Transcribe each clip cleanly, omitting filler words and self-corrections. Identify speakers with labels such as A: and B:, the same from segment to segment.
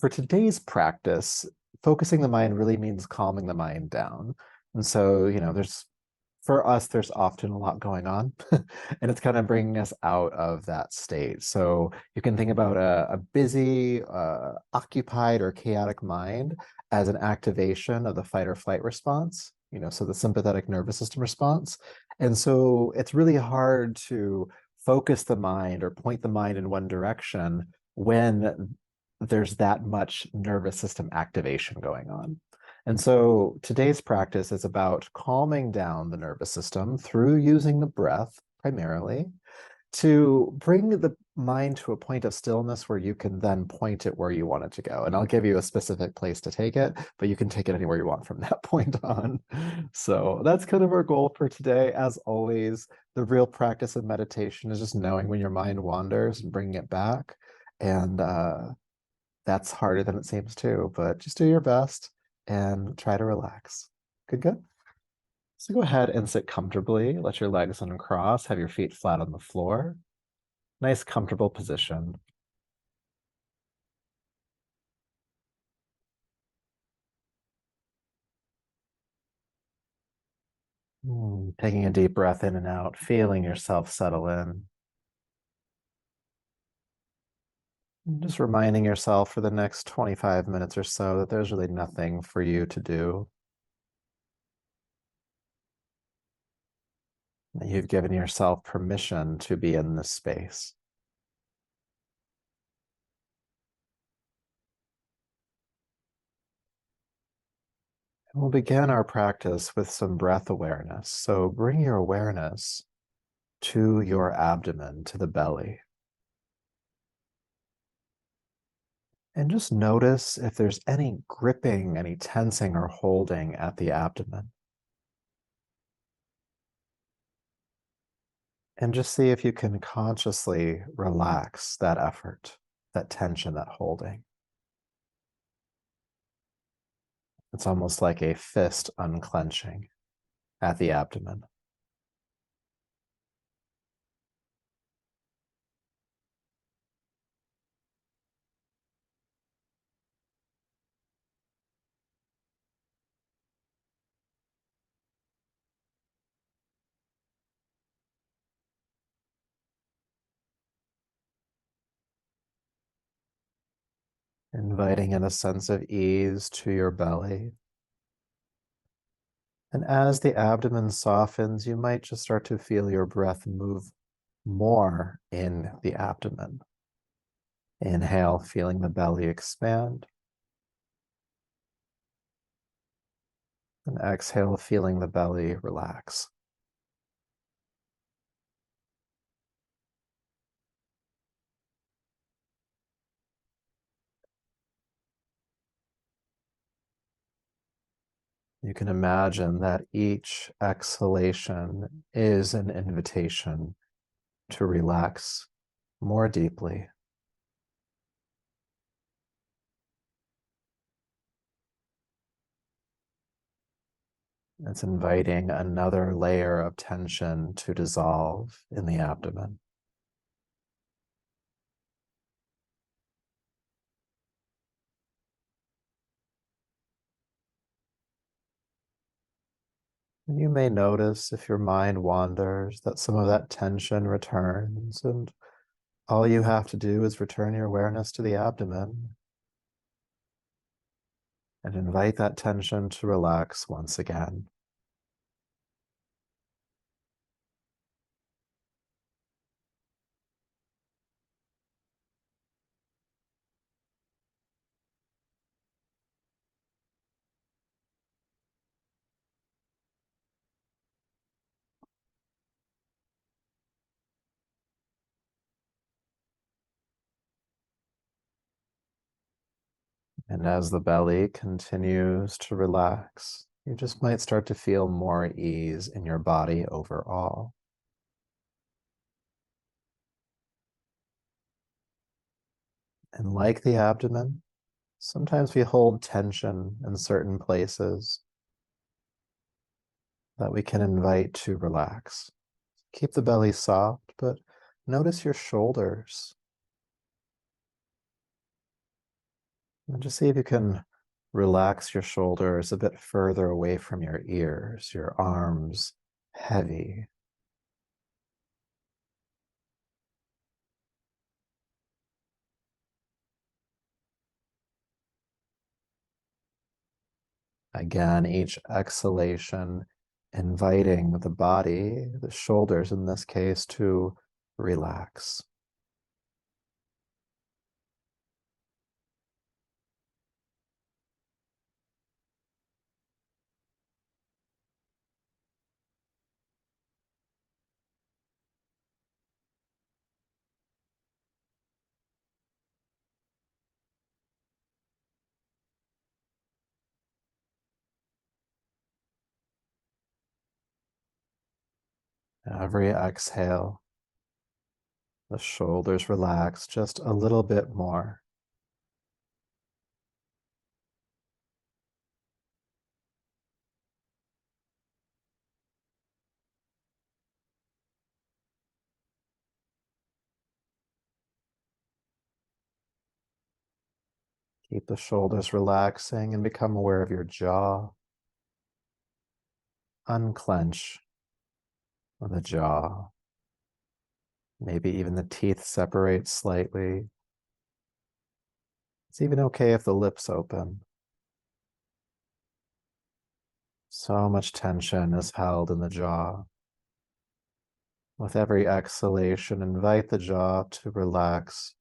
A: For today's practice, focusing the mind really means calming the mind down. And so, for us, there's often a lot going on, and it's kind of bringing us out of that state. So you can think about a busy, occupied, or chaotic mind as an activation of the fight or flight response, so the sympathetic nervous system response. And so it's really hard to focus the mind or point the mind in one direction when there's that much nervous system activation going on. And so today's practice is about calming down the nervous system through using the breath primarily to bring the mind to a point of stillness where you can then point it where you want it to go. And I'll give you a specific place to take it, but you can take it anywhere you want from that point on. So that's kind of our goal for today. As always, the real practice of meditation is just knowing when your mind wanders and bringing it back. And that's harder than it seems too, but just do your best and try to relax. Good, good. So go ahead and sit comfortably. Let your legs uncross, have your feet flat on the floor. Nice, comfortable position. Taking a deep breath in and out, feeling yourself settle in. Just reminding yourself for the next 25 minutes or so that there's really nothing for you to do. That you've given yourself permission to be in this space. We'll begin our practice with some breath awareness. So bring your awareness to your abdomen, to the belly. And just notice if there's any gripping, any tensing or holding at the abdomen. And just see if you can consciously relax that effort, that tension, that holding. It's almost like a fist unclenching at the abdomen. Inviting in a sense of ease to your belly. And as the abdomen softens, you might just start to feel your breath move more in the abdomen. Inhale, feeling the belly expand. And exhale, feeling the belly relax. You can imagine that each exhalation is an invitation to relax more deeply. It's inviting another layer of tension to dissolve in the abdomen. And you may notice if your mind wanders that some of that tension returns, and all you have to do is return your awareness to the abdomen and invite that tension to relax once again. And as the belly continues to relax, you just might start to feel more ease in your body overall. And like the abdomen, sometimes we hold tension in certain places that we can invite to relax. Keep the belly soft, but notice your shoulders. And just see if you can relax your shoulders a bit further away from your ears, your arms heavy. Again, each exhalation inviting the body, the shoulders in this case, to relax. Every exhale, the shoulders relax just a little bit more. Keep the shoulders relaxing and become aware of your jaw. Unclench the jaw. Maybe even the teeth separate slightly. It's even okay if the lips open. So much tension is held in the jaw. With every exhalation, invite the jaw to relax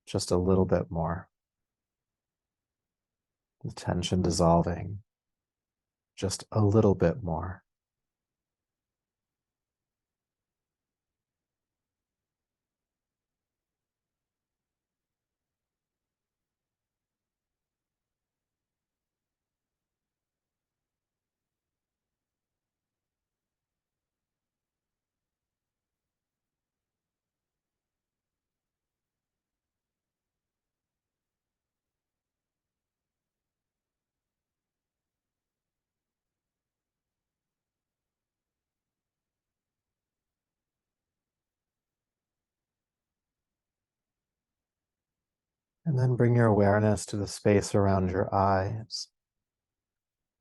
A: just a little bit more. The tension dissolving just a little bit more. And then bring your awareness to the space around your eyes.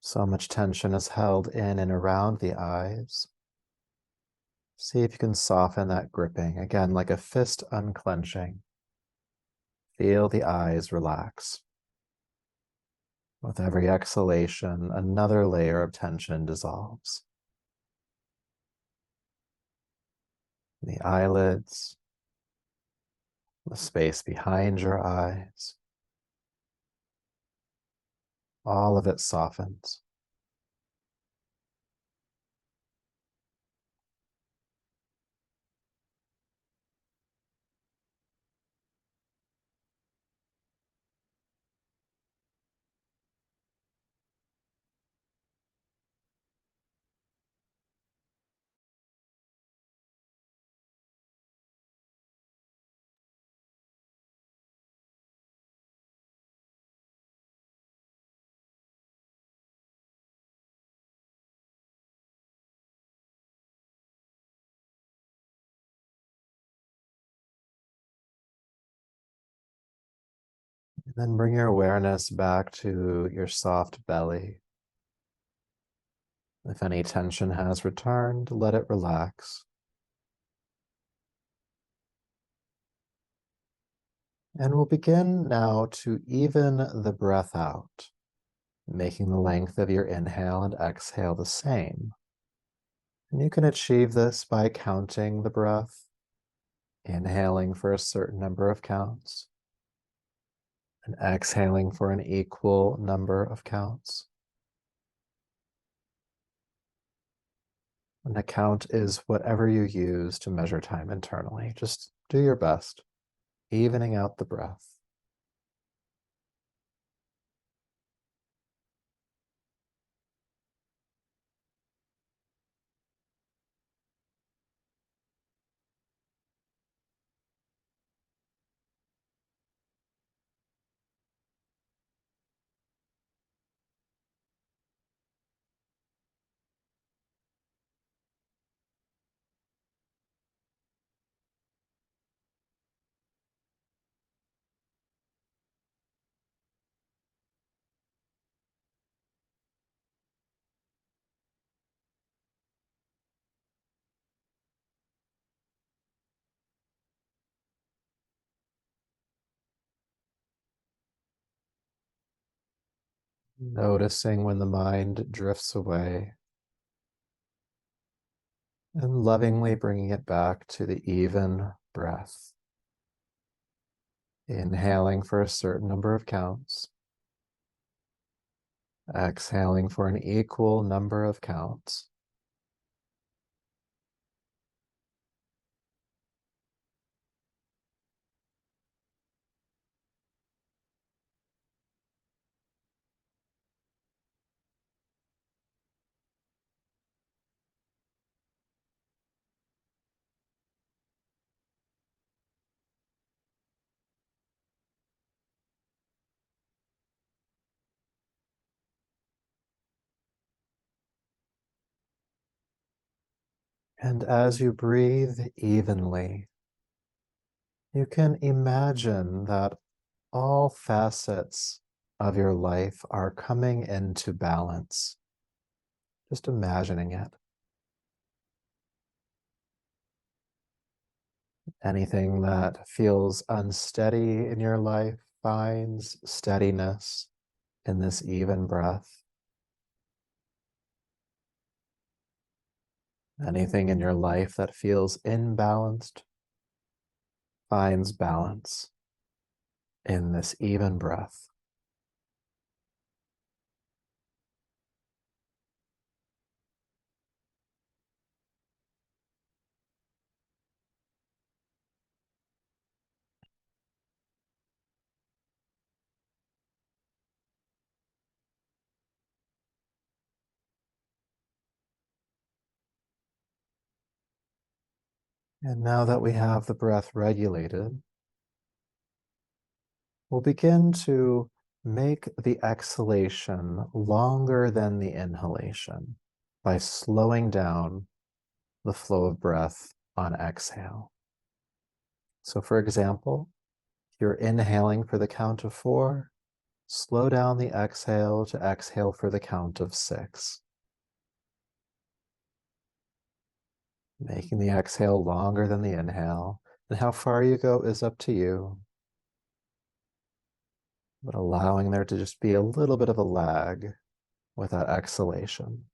A: So much tension is held in and around the eyes. See if you can soften that gripping, again, like a fist unclenching. Feel the eyes relax. With every exhalation, another layer of tension dissolves. The eyelids, the space behind your eyes, all of it softens. And then bring your awareness back to your soft belly. If any tension has returned, let it relax. And we'll begin now to even the breath out, making the length of your inhale and exhale the same. And you can achieve this by counting the breath, inhaling for a certain number of counts, and exhaling for an equal number of counts. And a count is whatever you use to measure time internally. Just do your best, evening out the breath. Noticing when the mind drifts away and lovingly bringing it back to the even breath. Inhaling for a certain number of counts, exhaling for an equal number of counts. And as you breathe evenly, you can imagine that all facets of your life are coming into balance. Just imagining it. Anything that feels unsteady in your life finds steadiness in this even breath. Anything in your life that feels imbalanced finds balance in this even breath. And now that we have the breath regulated, we'll begin to make the exhalation longer than the inhalation by slowing down the flow of breath on exhale. So for example, if you're inhaling for the count of 4, slow down the exhale to exhale for the count of 6. Making the exhale longer than the inhale. And how far you go is up to you, but allowing there to just be a little bit of a lag with that exhalation.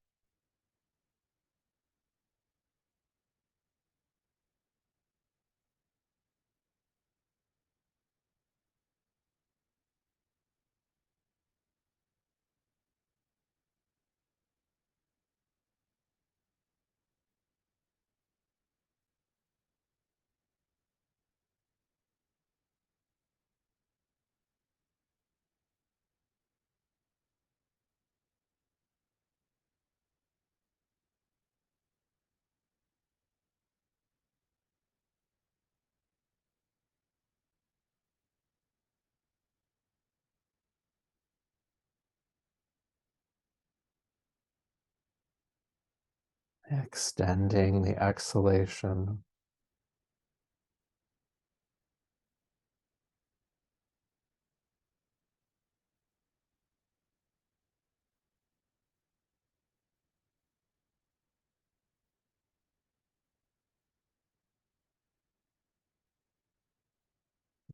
A: Extending the exhalation.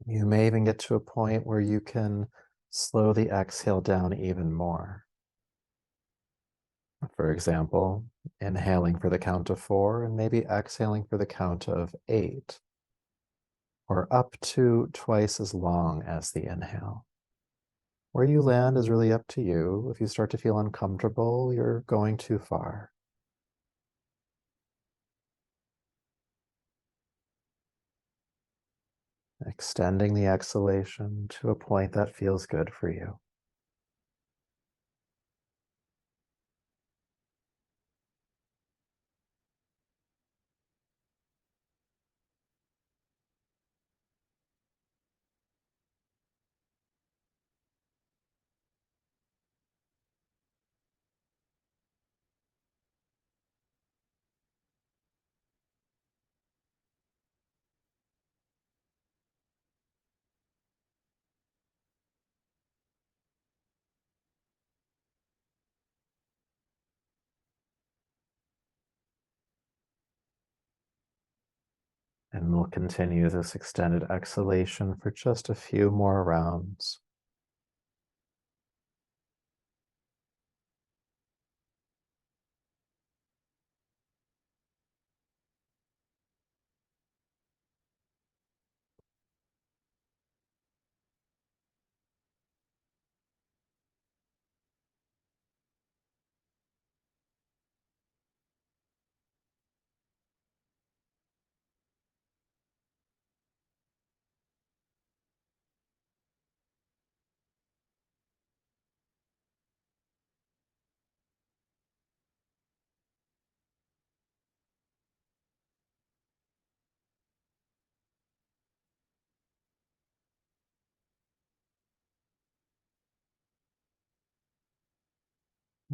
A: You may even get to a point where you can slow the exhale down even more. For example, inhaling for the count of 4 and maybe exhaling for the count of 8, or up to twice as long as the inhale. Where you land is really up to you. If you start to feel uncomfortable, you're going too far. Extending the exhalation to a point that feels good for you. And we'll continue this extended exhalation for just a few more rounds.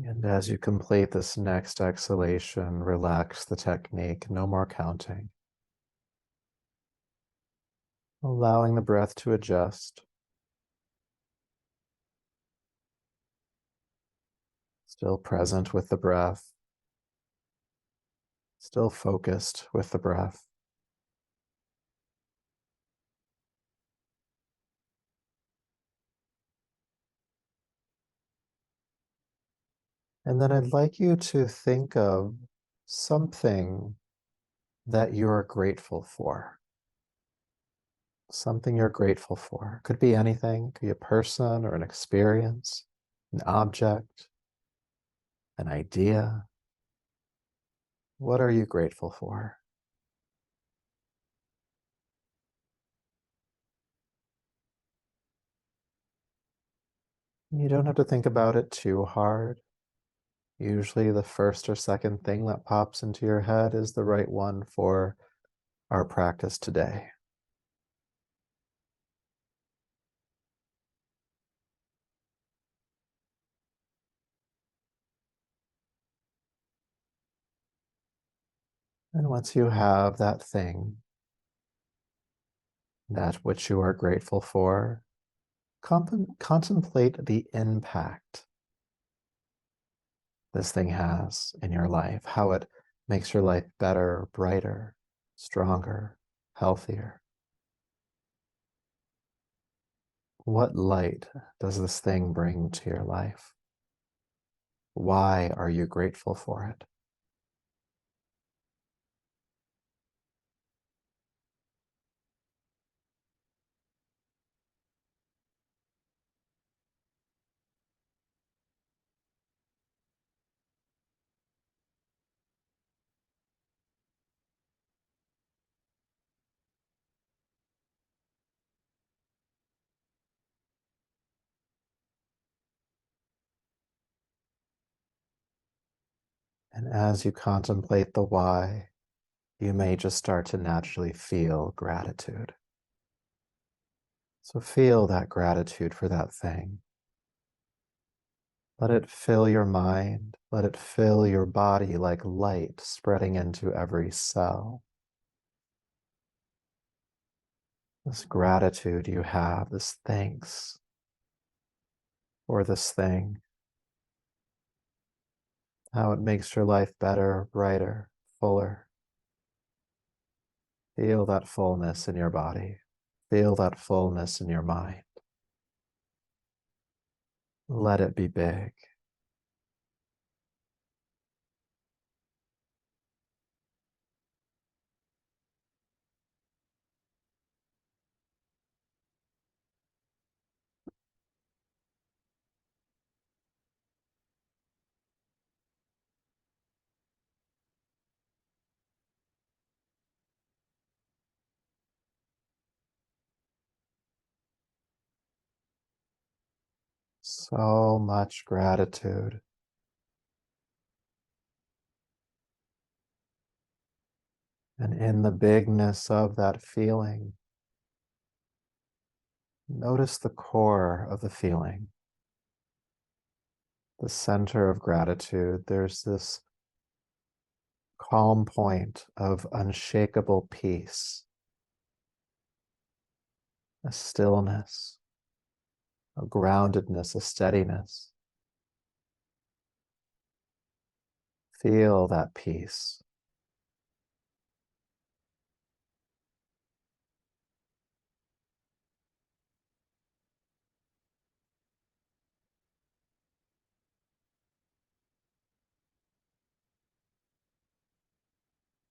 A: And as you complete this next exhalation, relax the technique, no more counting. Allowing the breath to adjust. Still present with the breath. Still focused with the breath. And then I'd like you to think of something that you're grateful for. Something you're grateful for. Could be anything, could be a person or an experience, an object, an idea. What are you grateful for? You don't have to think about it too hard. Usually the first or second thing that pops into your head is the right one for our practice today. And once you have that thing, that which you are grateful for, contemplate the impact this thing has in your life, how it makes your life better, brighter, stronger, healthier. What light does this thing bring to your life? Why are you grateful for it? And as you contemplate the why, you may just start to naturally feel gratitude. So feel that gratitude for that thing. Let it fill your mind. Let it fill your body like light spreading into every cell. This gratitude you have, this thanks for this thing, how it makes your life better, brighter, fuller. Feel that fullness in your body. Feel that fullness in your mind. Let it be big. So much gratitude. And in the bigness of that feeling, notice the core of the feeling, the center of gratitude. There's this calm point of unshakable peace, a stillness, a groundedness, a steadiness. Feel that peace.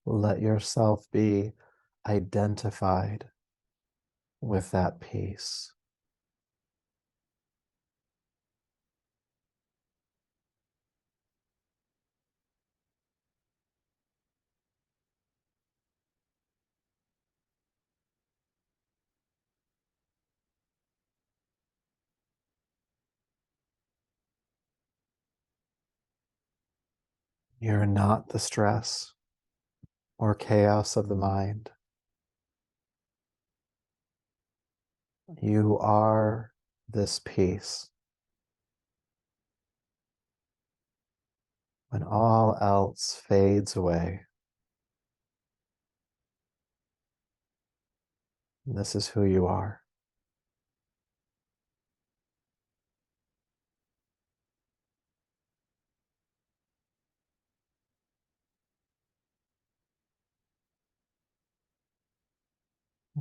A: Let yourself be identified with that peace. You're not the stress or chaos of the mind. You are this peace. when all else fades away. And this is who you are.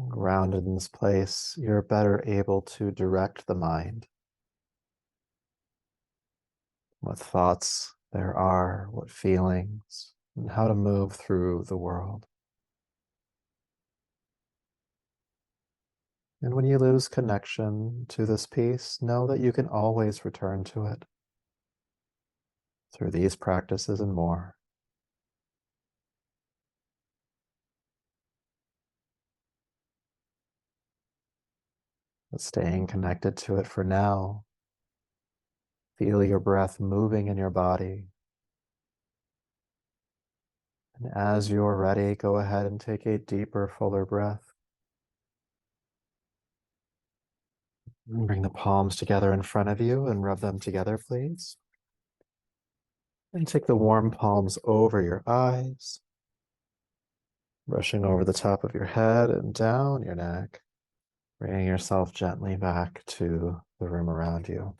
A: Grounded in this place, you're better able to direct the mind. What thoughts there are, what feelings, and how to move through the world. And when you lose connection to this piece, know that you can always return to it through these practices and more. But staying connected to it for now, feel your breath moving in your body. And as you're ready, go ahead and take a deeper, fuller breath. And bring the palms together in front of you and rub them together, please. And take the warm palms over your eyes, brushing over the top of your head and down your neck, bringing yourself gently back to the room around you.